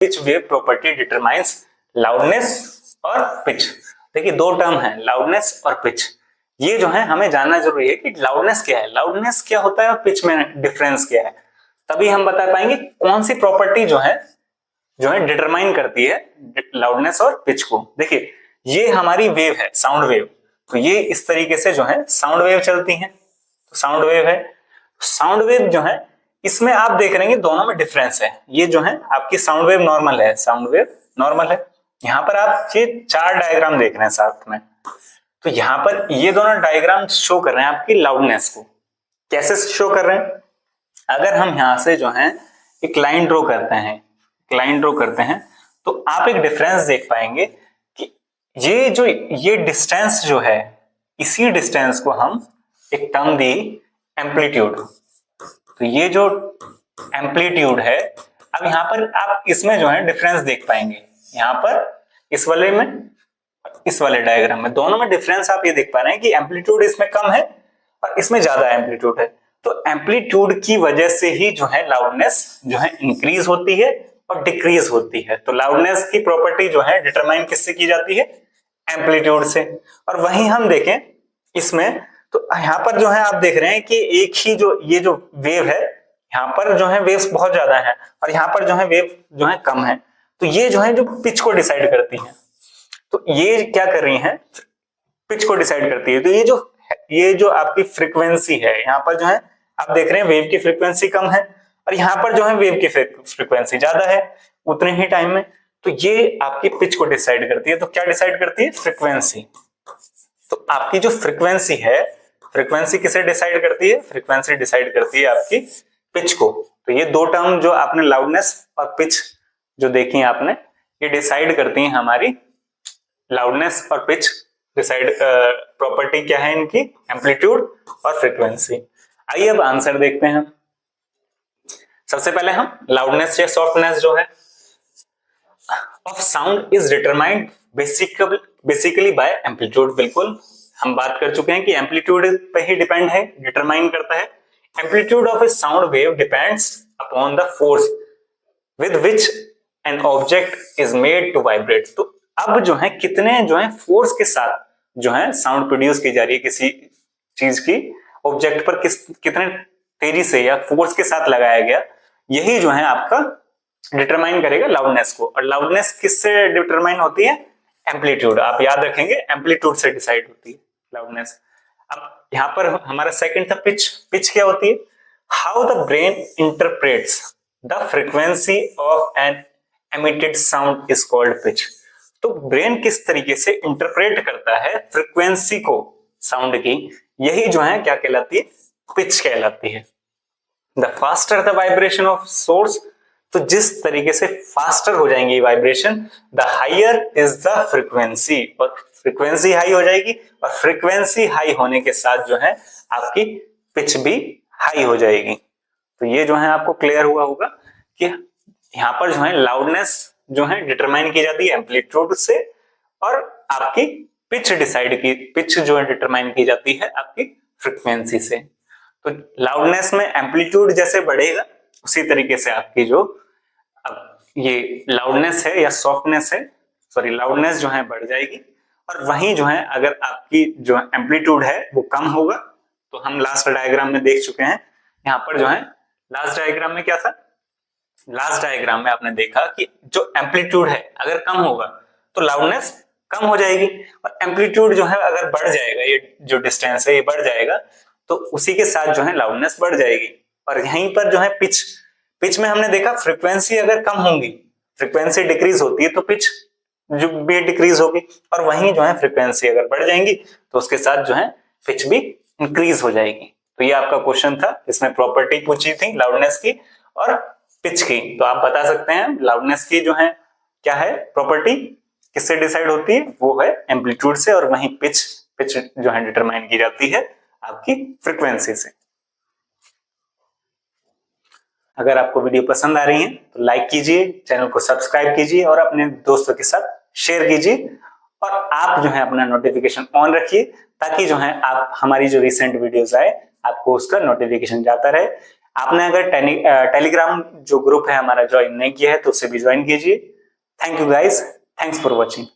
विच wave property determines loudness और pitch. देखिए दो टर्म है, लाउडनेस और पिच। ये जो है हमें जानना जरूरी है कि लाउडनेस क्या है, लाउडनेस क्या होता है और पिच में डिफरेंस क्या है, तभी हम बता पाएंगे कौन सी प्रॉपर्टी जो है डिटरमाइन करती है लाउडनेस और पिच को। देखिए ये हमारी वेव है, साउंड वेव, तो ये इस तरीके से जो है साउंड वेव चलती है, तो साउंड वेव है। साउंड वेव जो है इसमें आप देख रहे हैं दोनों में डिफरेंस है। ये जो है आपकी साउंड वेव नॉर्मल है, साउंड वेव नॉर्मल है। यहाँ पर आप ये चार डायग्राम देख रहे हैं साथ में, तो यहाँ पर ये दोनों डायग्राम शो कर रहे हैं आपकी लाउडनेस को। कैसे शो कर रहे हैं, अगर हम यहाँ से जो है एक लाइन ड्रॉ करते हैं, तो आप एक डिफरेंस देख पाएंगे कि ये डिस्टेंस जो है, इसी डिस्टेंस को हम एक टर्म दी एम्पलीट्यूड। तो ये जो एम्पलीट्यूड है, अब यहाँ पर आप इसमें जो है डिफरेंस देख पाएंगे, यहाँ पर इस वाले में, इस वाले डायग्राम में, दोनों में डिफरेंस आप ये देख पा रहे हैं कि एम्पलीट्यूड इसमें कम है और इसमें ज्यादा एम्पलीट्यूड है। तो एम्पलीट्यूड की वजह से ही जो है लाउडनेस जो है इंक्रीज होती है और डिक्रीज होती है। तो लाउडनेस की प्रॉपर्टी जो है डिटरमाइन किससे की जाती है, एम्पलीट्यूड से। और वहीं हम देखें इसमें, तो यहाँ पर जो है आप देख रहे हैं कि एक ही ये जो वेव है, यहाँ पर जो है वेव्स बहुत ज्यादा है और यहाँ पर जो है वेव जो है कम है। तो ये जो है जो पिच को डिसाइड करती है, तो ये क्या कर रही है, पिच को डिसाइड करती है। तो ये जो आपकी फ्रीक्वेंसी है, यहाँ पर जो है आप देख रहे हैं वेव की फ्रीक्वेंसी कम है और यहाँ पर जो है वेव की फ्रीक्वेंसी ज्यादा है उतने ही टाइम में, तो ये आपकी पिच को डिसाइड करती है। तो क्या डिसाइड करती है, फ्रीक्वेंसी। तो आपकी जो फ्रीक्वेंसी है, फ्रीक्वेंसी किसे डिसाइड करती है, फ्रीक्वेंसी डिसाइड करती है आपकी पिच को। तो ये दो टर्म जो आपने लाउडनेस और पिच जो देखी आपने, ये डिसाइड करती है हमारी लाउडनेस और पिच। डिसाइड प्रॉपर्टी क्या है इनकी, एम्पलीट्यूड और फ्रीक्वेंसी। आइए अब आंसर देखते हैं। सबसे पहले हम लाउडनेस या सॉफ्टनेस जो है of sound is determined basically bye amplitude. बिल्कुल हम बात कर चुके हैं कि एम्पलीट्यूड पे ही डिपेंड है, डिटरमाइन करता है। Amplitude of a sound wave depends upon the force with which an object is made to vibrate. तो अब जो है कितने जो है फोर्स के साथ जो है साउंड प्रोड्यूस की जा रही है किसी चीज की, ऑब्जेक्ट पर कितने तेजी से या फोर्स के साथ लगाया गया, यही जो है आपका डिटरमाइन करेगा लाउडनेस को। और लाउडनेस किससे डिटरमाइन होती है, एम्पलीट्यूड। आप याद रखेंगे एम्पलीट्यूड से डिसाइड होती है लाउडनेस। अब यहाँ पर हमारा सेकंड था पिच। पिच क्या होती है, how the brain interprets the frequency of an emitted sound is called pitch. तो ब्रेन किस तरीके से इंटरप्रेट करता है फ्रीक्वेंसी को साउंड की, यही जो है क्या कहलाती है, पिच कहलाती है। The faster the vibration of source, तो जिस तरीके से फास्टर हो जाएंगे vibration, the higher is the frequency, और फ्रीक्वेंसी हाई हो जाएगी और फ्रीक्वेंसी हाई होने के साथ जो है आपकी पिच भी हाई हो जाएगी। तो ये जो है आपको क्लियर हुआ होगा कि यहाँ पर जो है लाउडनेस जो है डिटरमाइन की जाती है एम्पलीट्यूड से, और आपकी पिच जो है डिटरमाइन की जाती है आपकी फ्रीक्वेंसी से। तो लाउडनेस में एम्पलीट्यूड जैसे बढ़ेगा उसी तरीके से आपकी जो अब ये लाउडनेस है या सॉफ्टनेस है, सॉरी लाउडनेस जो है बढ़ जाएगी। और वहीं जो है अगर आपकी जो एम्पलीट्यूड है वो कम होगा, तो हम लास्ट डायग्राम में देख चुके हैं। यहाँ पर जो है लास्ट डायग्राम में क्या था, लास्ट डायग्राम में आपने देखा कि जो एम्पलीट्यूड है अगर कम होगा तो लाउडनेस कम हो जाएगी, और एम्पलीट्यूड जो है अगर बढ़ जाएगा, ये जो डिस्टेंस है ये बढ़ जाएगा, तो उसी के साथ जो है लाउडनेस बढ़ जाएगी। और यहीं पर जो है पिच में हमने देखा फ्रीक्वेंसी अगर कम होगी, फ्रीक्वेंसी डिक्रीज होती है तो पिच जो भी डिक्रीज होगी, और वहीं जो है फ्रीक्वेंसी अगर बढ़ जाएंगी तो उसके साथ जो है पिच भी इंक्रीज हो जाएगी। तो ये आपका क्वेश्चन था, इसमें प्रॉपर्टी पूछी थी लाउडनेस की और पिच की। तो आप बता सकते हैं लाउडनेस की जो है क्या है प्रॉपर्टी, किससे डिसाइड होती है, वो है एम्पलीट्यूड से, और वहीं पिच जो है डिटरमाइन की जाती है आपकी फ्रीक्वेंसी से। अगर आपको वीडियो पसंद आ रही है तो लाइक कीजिए, चैनल को सब्सक्राइब कीजिए और अपने दोस्तों के साथ शेयर कीजिए, और आप जो है अपना नोटिफिकेशन ऑन रखिए ताकि जो है आप हमारी जो रिसेंट वीडियोस आए आपको उसका नोटिफिकेशन जाता रहे। आपने अगर टेलीग्राम जो ग्रुप है हमारा ज्वाइन नहीं किया है तो उसे भी ज्वाइन कीजिए। Thank you guys, thanks for watching.